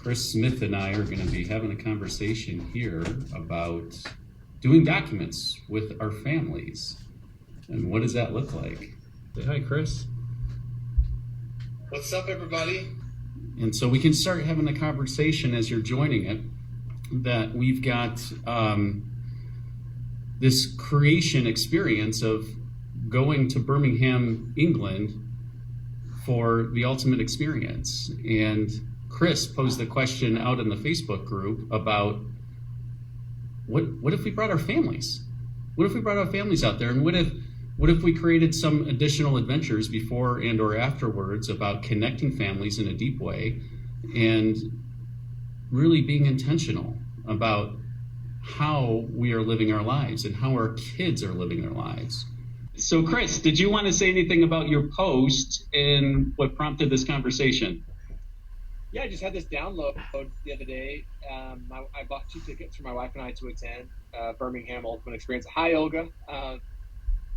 Chris Smith and I are going to be having a conversation here about doing documents with our families. And what does that look like? Say hi, Chris. What's up, everybody? And so we can start having a conversation as you're joining it, that we've got this creation experience of going to Birmingham, England for the ultimate experience. And Chris posed the question out in the Facebook group about what if we brought our families? What if we brought our families out there? And what if we created some additional adventures before and or afterwards about connecting families in a deep way and really being intentional about how we are living our lives and how our kids are living their lives. So Chris, did you want to say anything about your post and what prompted this conversation? Yeah, I just had this download the other day. I bought 2 tickets for my wife and I to attend Birmingham Ultimate Experience. Hi, Olga.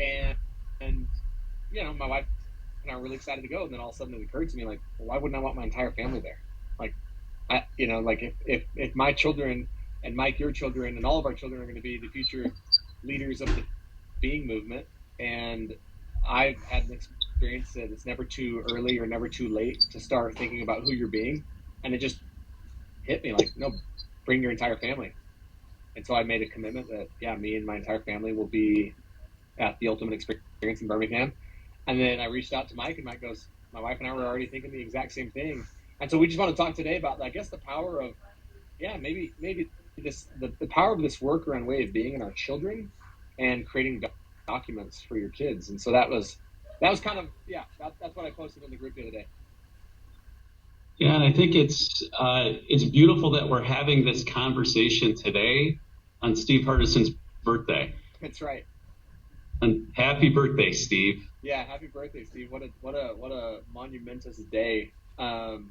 And you know, my wife and I were really excited to go. And then all of a sudden it occurred to me, like, well, why wouldn't I want my entire family there? Like, if my children and Mike, your children, and all of our children are going to be the future leaders of the being movement, and I've had an experience that it's never too early or never too late to start thinking about who you're being. And it just hit me like, no, bring your entire family. And so I made a commitment that, yeah, me and my entire family will be at the Ultimate Experience in Birmingham. And then I reached out to Mike, and Mike goes, my wife and I were already thinking the exact same thing. And so we just want to talk today about, I guess, the power of, yeah, maybe this, the power of this work around way of being in our children and creating documents for your kids. And so that was kind of, yeah, that's what I posted in the group the other day. Yeah, and I think it's beautiful that we're having this conversation today on Steve Hardison's birthday. That's right. And happy birthday, Steve. Yeah, happy birthday, Steve. What a monumentous day. And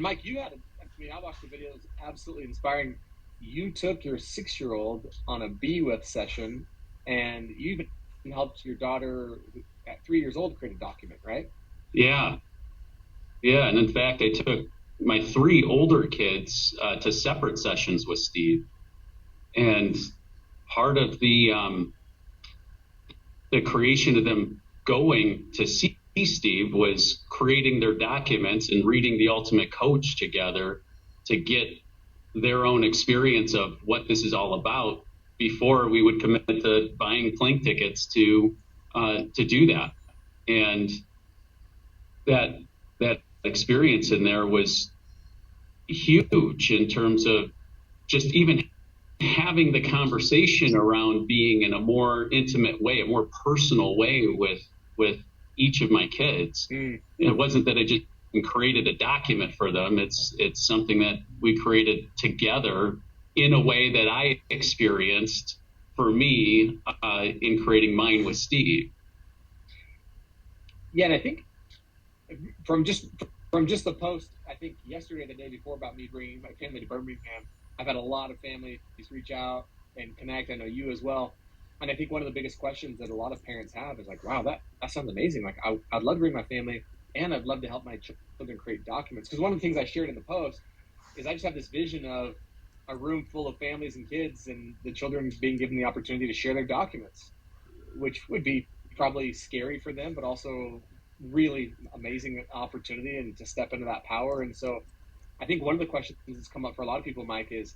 Mike, I watched the video. It was absolutely inspiring. You took your 6-year-old on a Be With session, and you even helped your daughter at 3 years old create a document, right? Yeah. And in fact, I took my 3 older kids to separate sessions with Steve. And part of the creation of them going to see Steve was creating their documents and reading The Ultimate Coach together to get their own experience of what this is all about before we would commit to buying plane tickets to do that. And that experience in there was huge in terms of just even having the conversation around being in a more intimate way, a more personal way with each of my kids. It wasn't that I just created a document for them. It's something that we created together in a way that I experienced for me in creating mine with Steve. Yeah, and I think from just the post, I think yesterday, the day before, about me bringing my family to Birmingham, I've had a lot of families reach out and connect. I know you as well. And I think one of the biggest questions that a lot of parents have is like, wow, that sounds amazing. Like, I'd love to bring my family, and I'd love to help my children create documents. Because one of the things I shared in the post is I just have this vision of a room full of families and kids, and the children being given the opportunity to share their documents, which would be probably scary for them, but also really amazing opportunity and to step into that power. And so I think one of the questions that's come up for a lot of people, Mike, is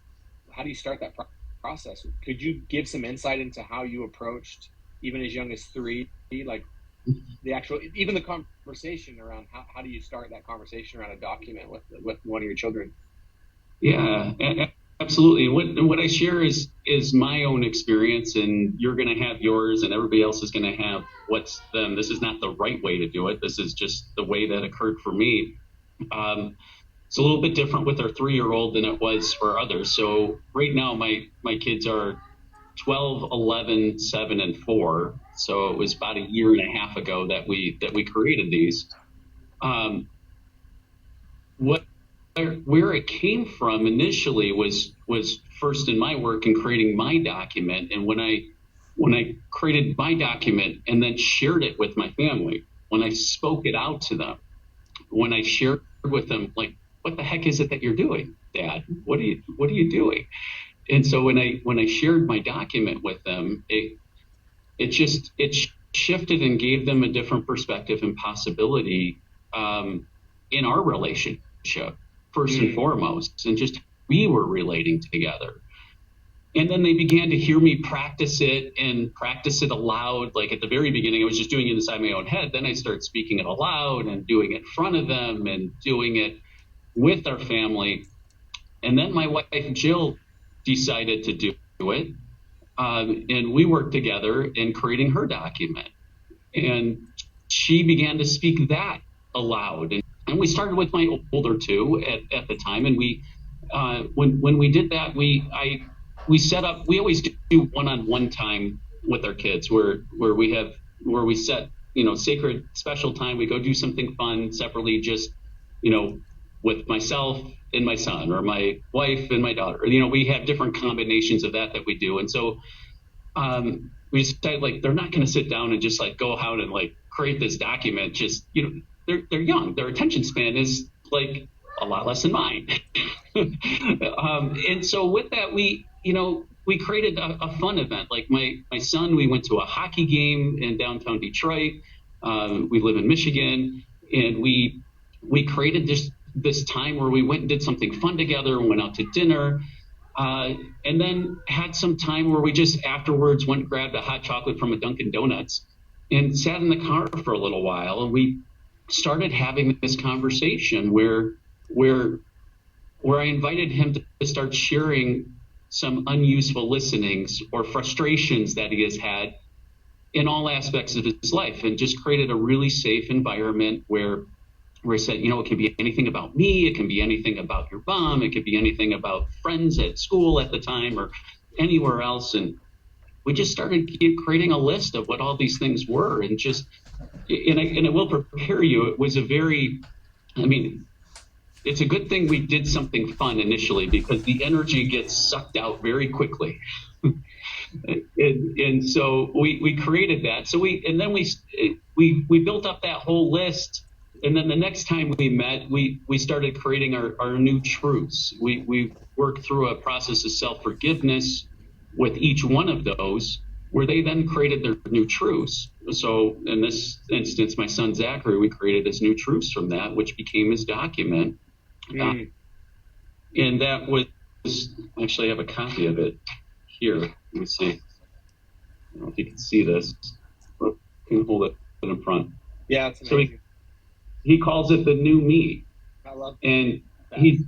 how do you start that process? Could you give some insight into how you approached, even as young as 3, like the actual, even the conversation around how do you start that conversation around a document with one of your children? Yeah, absolutely. And what I share is my own experience, and you're going to have yours, and everybody else is going to have what's them. This is not the right way to do it. This is just the way that occurred for me. It's a little bit different with our 3-year-old than it was for others. So right now, my kids are 12, 11, 7, and 4. So it was about a year and a half ago that we created these. Where it came from initially was first in my work in creating my document. And when I created my document and then shared it with my family, when I spoke it out to them, when I shared with them, like, what the heck is it that you're doing, Dad? What are you doing? And so when I shared my document with them, it shifted and gave them a different perspective and possibility in our relationship, first and foremost, and just we were relating together. And then they began to hear me practice it and practice it aloud. Like at the very beginning, I was just doing it inside my own head. Then I started speaking it aloud and doing it in front of them and doing it with our family. And then my wife, Jill, decided to do it. And we worked together in creating her document. And she began to speak that aloud. And we started with my older two at the time. And when we did that, we set up, we always do one-on-one time with our kids where we set, sacred special time. We go do something fun separately, just, with myself and my son, or my wife and my daughter. We have different combinations of that we do. And so we decided, like, they're not going to sit down and just like go out and like create this document. Just, they're young. Their attention span is like a lot less than mine. And so with that, we created a fun event. Like my son, we went to a hockey game in downtown Detroit. We live in Michigan, and we created this time where we went and did something fun together, went out to dinner, and then had some time where we just afterwards went and grabbed a hot chocolate from a Dunkin' Donuts and sat in the car for a little while. And we started having this conversation where I invited him to start sharing some unuseful listenings or frustrations that he has had in all aspects of his life, and just created a really safe environment where I said, it can be anything about me. It can be anything about your mom. It could be anything about friends at school at the time or anywhere else. And we just started creating a list of what all these things were. And I will prepare you, it was it's a good thing we did something fun initially, because the energy gets sucked out very quickly. and so we created that. So we built up that whole list. And then the next time we met, we started creating our new truths. We worked through a process of self-forgiveness with each one of those, where they then created their new truths. So in this instance, my son Zachary, we created his new truths from that, which became his document. And that was, actually I have a copy of it here. Let me see. I don't know if you can see this. I can hold it in front. Yeah, it's amazing. So he calls it the new me. I love that. And he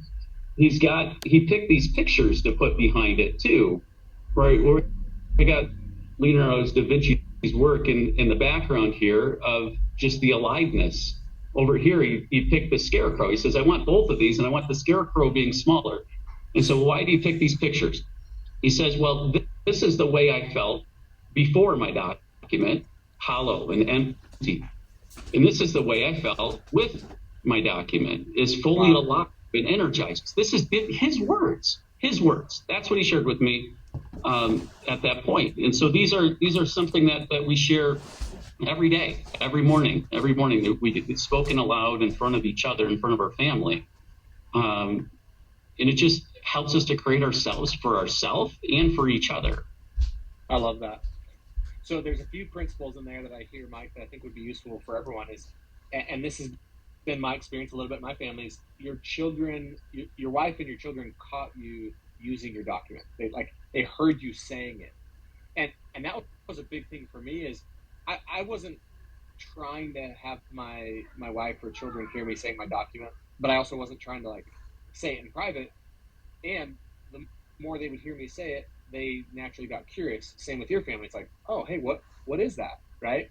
picked these pictures to put behind it too, right? Where we got Leonardo da Vinci's work in the background here of just the aliveness. Over here, he picked the scarecrow. He says, I want both of these, and I want the scarecrow being smaller. And so why do you pick these pictures? He says, well, this is the way I felt before my document, hollow and empty. And this is the way I felt with my document, is fully alive and energized. This is his words. That's what he shared with me at that point. And so these are something that we share every day, every morning that we get spoken aloud in front of each other, in front of our family. And it just helps us to create ourselves for ourselves and for each other. I love that. So there's a few principles in there that I hear, Mike, that I think would be useful for everyone is, and this has been my experience a little bit in my family, is your children, your wife and your children caught you using your document. They heard you saying it. And that was a big thing for me, is I wasn't trying to have my wife or children hear me saying my document, but I also wasn't trying to like say it in private. And the more they would hear me say it, they naturally got curious. Same with your family. It's like, oh, hey, what is that, right?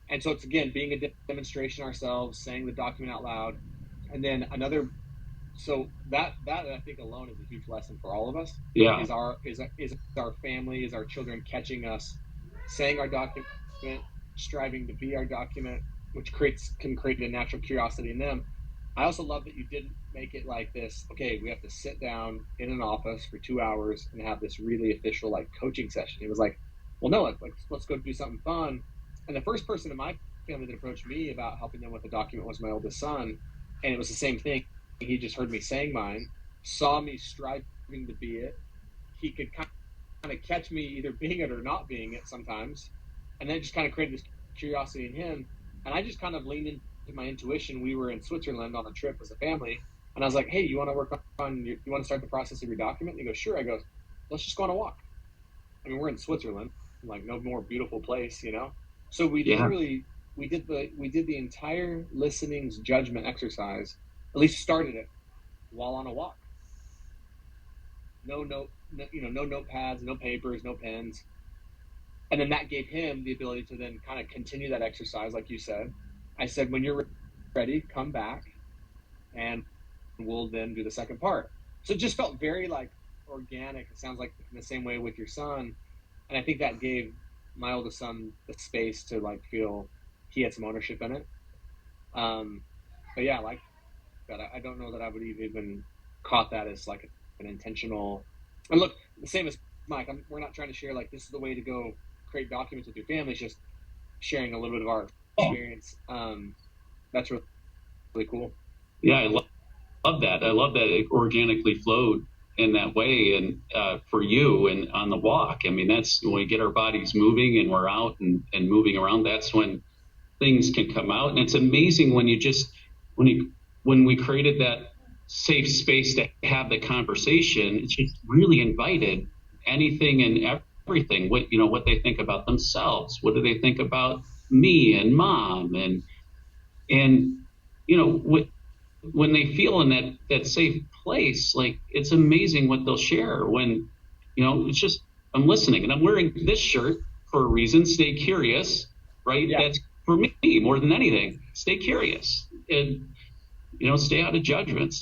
And so it's, again, being a demonstration ourselves, saying the document out loud. And then so that I think alone is a huge lesson for all of us. Yeah. Is our family, is our children catching us saying our document, striving to be our document, which can create a natural curiosity in them. I also love that you didn't make it like this, okay, we have to sit down in an office for 2 hours and have this really official like coaching session. It was like, well, no, let's go do something fun. And the first person in my family that approached me about helping them with the document was my oldest son. And it was the same thing. he just heard me saying mine, saw me striving to be it. He could kind of catch me either being it or not being it sometimes, and then just kind of created this curiosity in him. And I just kind of leaned into my intuition. We were in Switzerland on a trip as a family, and I was like, "Hey, you want to work on you want to start the process of your document?" And he goes, "Sure." I go, "Let's just go on a walk." I mean, we're in Switzerland, like no more beautiful place, you know. So we Yeah. literally we did the entire listening's judgment exercise. At least started it while on a walk. No note, no, no notepads, no papers, no pens, and then that gave him the ability to then kind of continue that exercise, like you said. I said, when you're ready, come back, and we'll then do the second part. So it just felt very like organic. It sounds like in the same way with your son, and I think that gave my oldest son the space to like feel he had some ownership in it. Um, but yeah, like that. I don't know that I would have even caught that as like an intentional. And look, the same as Mike. We're not trying to share like this is the way to go create documents with your family. It's just sharing a little bit of our experience. That's really, really cool. Yeah, love that. I love that it organically flowed in that way. And for you and on the walk, I mean, that's when we get our bodies moving and we're out and moving around. That's when things can come out. And it's amazing when you just, when you, when we created that safe space to have the conversation, it's just really invited anything and everything, what, what they think about themselves. What do they think about me and mom? And, what, when they feel in that safe place, like it's amazing what they'll share when, it's just, I'm listening and I'm wearing this shirt for a reason. Stay curious, right? Yeah. That's for me more than anything. Stay curious and, stay out of judgment.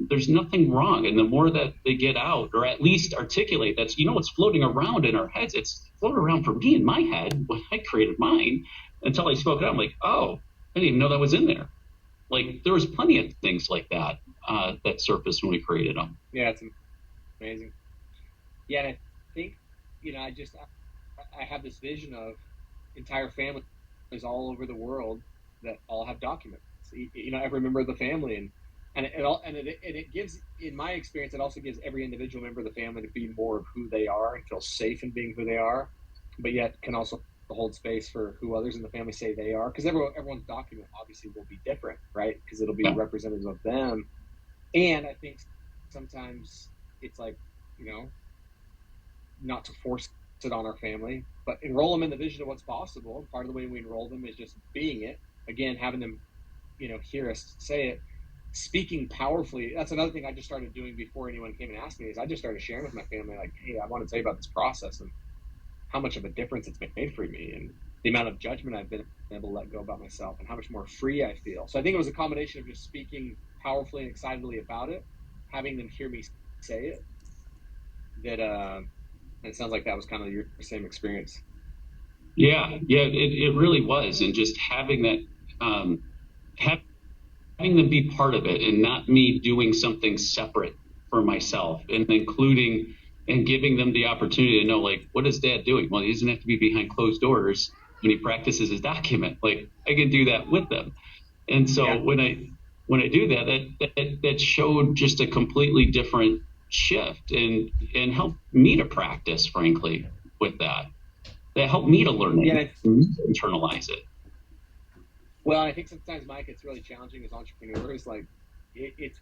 There's nothing wrong. And the more that they get out or at least articulate that's, what's floating around in our heads. It's floating around for me in my head when I created mine until I spoke it out. I'm like, oh, I didn't even know that was in there. Like there was plenty of things like that that surfaced when we created them. Yeah, it's amazing. Yeah, and I think I have this vision of entire families all over the world that all have documents. Every member of the family, and it gives, in my experience, it also gives every individual member of the family to be more of who they are and feel safe in being who they are, but yet can also hold space for who others in the family say they are, because everyone's document obviously will be different, right? Because it'll be representative of them. And I think sometimes it's like, not to force it on our family, but enroll them in the vision of what's possible. And part of the way we enroll them is just being it. Again, having them, hear us say it, speaking powerfully. That's another thing I just started doing before anyone came and asked me, is I just started sharing with my family, like, hey, I want to tell you about this process and how much of a difference it's made for me, and the amount of judgment I've been able to let go about myself, and how much more free I feel. So I think it was a combination of just speaking powerfully and excitedly about it, having them hear me say it, that and it sounds like that was kind of your same experience. Yeah, it really was. And just having that, having them be part of it and not me doing something separate for myself, and including and giving them the opportunity to know, like, what is dad doing? Well, he doesn't have to be behind closed doors when he practices his document. Like I can do that with them. And so when I do that showed just a completely different shift and helped me to practice, frankly, with that. That helped me to learn it, internalize it. Well, I think sometimes, Mike, it's really challenging as entrepreneurs. Like, it's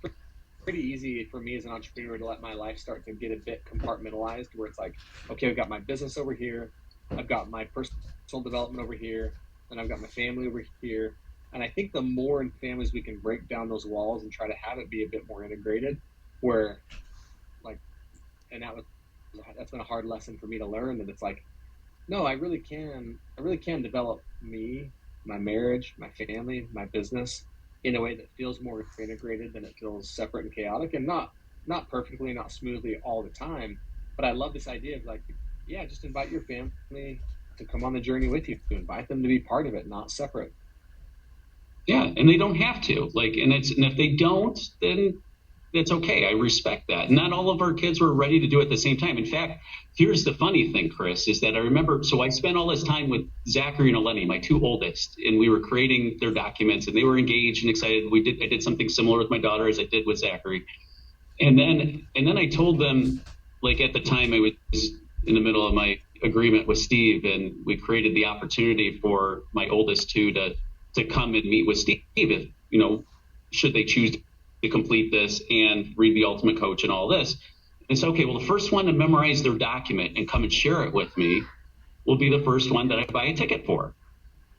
pretty easy for me as an entrepreneur to let my life start to get a bit compartmentalized, where it's like, okay, I've got my business over here, I've got my personal development over here, and I've got my family over here. And I think the more in families we can break down those walls and try to have it be a bit more integrated, where, like, and that's been a hard lesson for me to learn, that it's like, no, I really can develop me, my marriage, my family, my business in a way that feels more integrated than it feels separate and chaotic, and not perfectly, not smoothly all the time. But I love this idea of like, yeah, just invite your family to come on the journey with you. To invite them to be part of it, not separate. Yeah, and they don't have to. Like, and if they don't, then that's okay. I respect that. Not all of our kids were ready to do it at the same time. In fact, here's the funny thing, Chris, is that I remember, so I spent all this time with Zachary and Eleni, my two oldest, and we were creating their documents, and they were engaged and excited. I did something similar with my daughter as I did with Zachary. And then I told them, like at the time I was in the middle of my agreement with Steve, and we created the opportunity for my oldest two to come and meet with Steve if, should they choose to complete this and read the Ultimate Coach and all this. And so, okay, well, the first one to memorize their document and come and share it with me will be the first one that I buy a ticket for.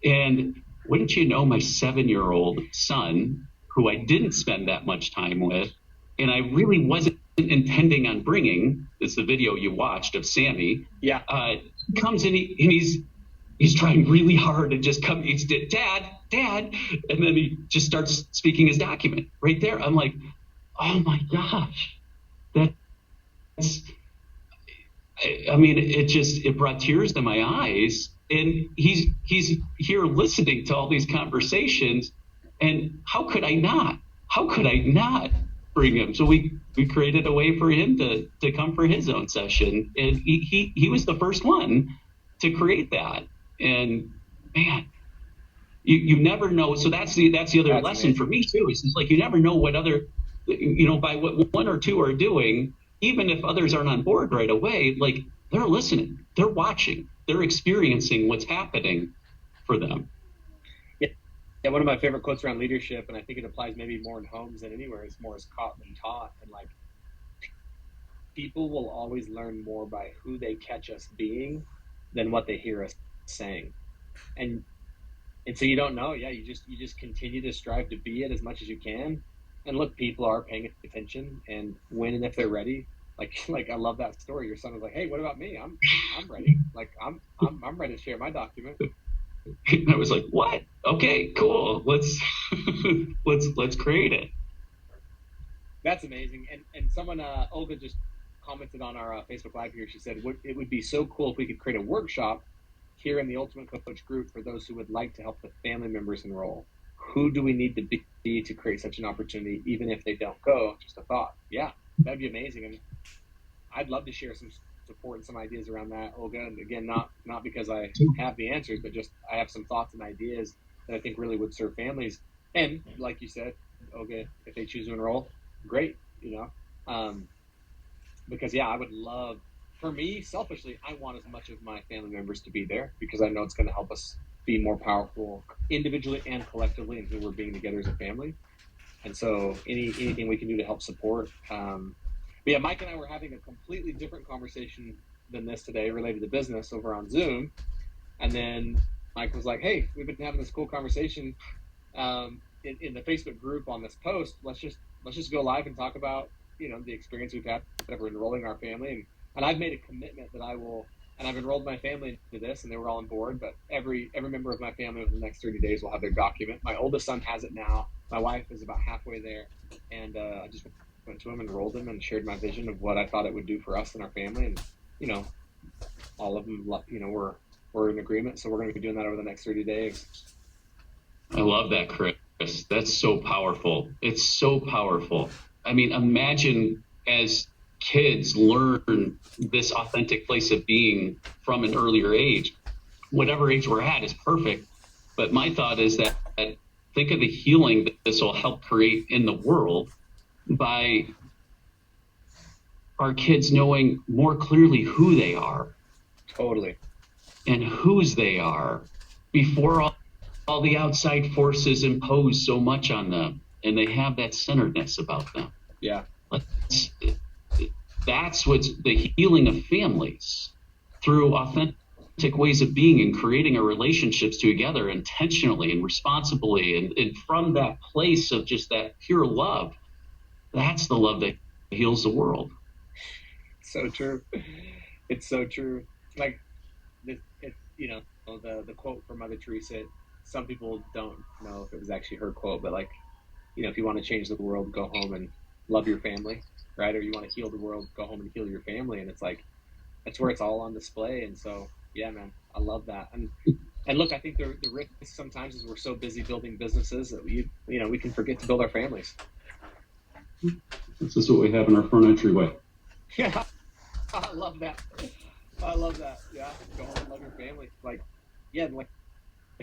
And wouldn't you know, my 7-year-old son, who I didn't spend that much time with, and I really wasn't intending on bringing, it's the video you watched of Sammy, comes in and he's trying really hard to just come, he's dad, and then he just starts speaking his document right there. I'm like, oh my gosh, it brought tears to my eyes. And he's here listening to all these conversations, and how could I not bring him? So we created a way for him to come for his own session, and he was the first one to create that. And man, you never know. So that's the other lesson for me too. Is like, you never know what other, by what one or two are doing, even if others aren't on board right away, like they're listening, they're watching, they're experiencing what's happening for them. Yeah, one of my favorite quotes around leadership, and I think it applies maybe more in homes than anywhere, is more is caught than taught. And like, people will always learn more by who they catch us being than what they hear us saying. And so you don't know. Yeah, you just continue to strive to be it as much as you can. And look, people are paying attention, and when and if they're ready. Like I love that story. Your son was like, "Hey, what about me? I'm ready. Like I'm ready to share my document." I was like, what? Okay, cool. Let's create it. That's amazing. And someone, Olga, just commented on our Facebook Live here. She said, it would be so cool if we could create a workshop here in the Ultimate Coach group for those who would like to help the family members enroll. Who do we need to be to create such an opportunity, even if they don't go? Just a thought. Yeah, that'd be amazing. And I'd love to share some support and some ideas around that, Olga. And again, not because I have the answers, but just I have some thoughts and ideas that I think really would serve families. And like you said, Olga, if they choose to enroll, great, because I would love, for me, selfishly, I want as much of my family members to be there because I know it's going to help us be more powerful individually and collectively in who we're being together as a family. And so anything we can do to help support. But yeah, Mike and I were having a completely different conversation than this today related to business over on Zoom. And then Mike was like, "Hey, we've been having this cool conversation in the Facebook group on this post. Let's just go live and talk about, the experience we've had of enrolling our family. And I've made a commitment that I will, and I've enrolled my family into this, and they were all on board, but every member of my family within the next 30 days will have their document. My oldest son has it now. My wife is about halfway there. And I just went to him and enrolled him and shared my vision of what I thought it would do for us and our family. And, all of them, we're in agreement. So we're going to be doing that over the next 30 days. I love that, Chris. That's so powerful. It's so powerful. I mean, imagine as kids learn this authentic place of being from an earlier age, whatever age we're at is perfect. But my thought is that think of the healing that this will help create in the world by our kids knowing more clearly who they are. Totally. And whose they are before all the outside forces impose so much on them, and they have that centeredness about them. Yeah. That's what's the healing of families, through authentic ways of being and creating our relationships together intentionally and responsibly, and from that place of just that pure love. That's the love that heals the world. So true. It's so true. Like, the quote from Mother Teresa, some people don't know if it was actually her quote, but if you want to change the world, go home and love your family, right? Or you want to heal the world, go home and heal your family. And it's like, that's where it's all on display. And so, yeah, man, I love that. And look, I think the risk sometimes is we're so busy building businesses that we can forget to build our families. This is what we have in our front entryway. Yeah, I love that. I love that. Yeah, go home and love your family. Like, yeah,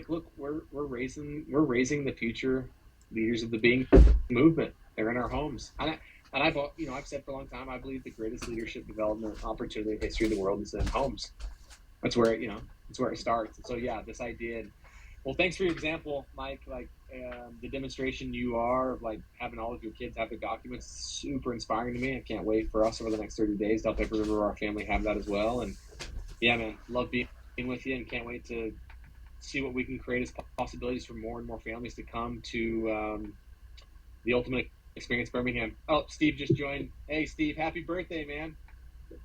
look, we're raising the future leaders of the being movement. They're in our homes, and I've said for a long time, I believe the greatest leadership development opportunity in the history of the world is in homes. That's where that's where it starts. And so yeah, this idea. Well, thanks for your example, Mike. Like the demonstration you are of like having all of your kids have their documents, super inspiring to me. I can't wait for us over the next 30 days to help every member of our family have that as well. And yeah, man, love being with you, and can't wait to see what we can create as possibilities for more and more families to come to the Ultimate Experience Birmingham. Oh, Steve just joined. Hey, Steve, happy birthday, man.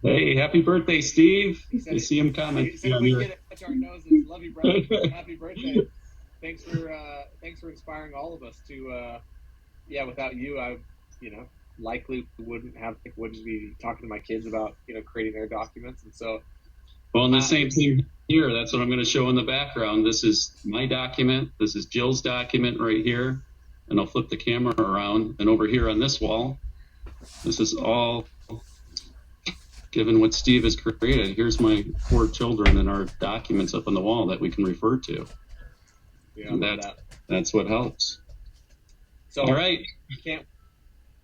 Hey, happy birthday, Steve. I He see him coming. said if we can get it to our noses. Love you, brother. Happy birthday. Thanks for inspiring all of us to yeah, without you I likely wouldn't be talking to my kids about creating their documents. And so Well, and the same thing here. That's what I'm going to show in the background. This is my document. This is Jill's document right here. And I'll flip the camera around. And over here on this wall, this is all given what Steve has created. Here's my 4 children and our documents up on the wall that we can refer to. yeah, And that's what helps. So all right. Can't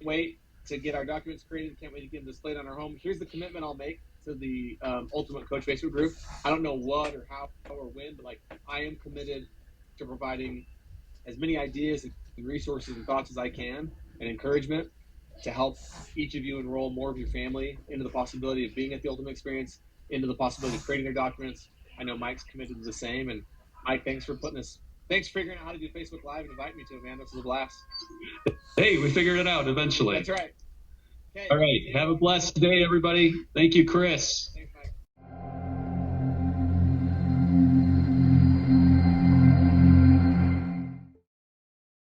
wait to get our documents created. Can't wait to get them displayed on our home. Here's the commitment I'll make to the Ultimate Coach Facebook group. I don't know what or how or when, but like I am committed to providing as many ideas and resources and thoughts as I can and encouragement to help each of you enroll more of your family into the possibility of being at the Ultimate Experience, into the possibility of creating their documents. I know Mike's committed to the same. And Mike, thanks for figuring out how to do Facebook Live and inviting me to it, man. This was a blast. Hey, we figured it out eventually. That's right. Okay. All right. Have a blessed day, everybody. Thank you, Chris.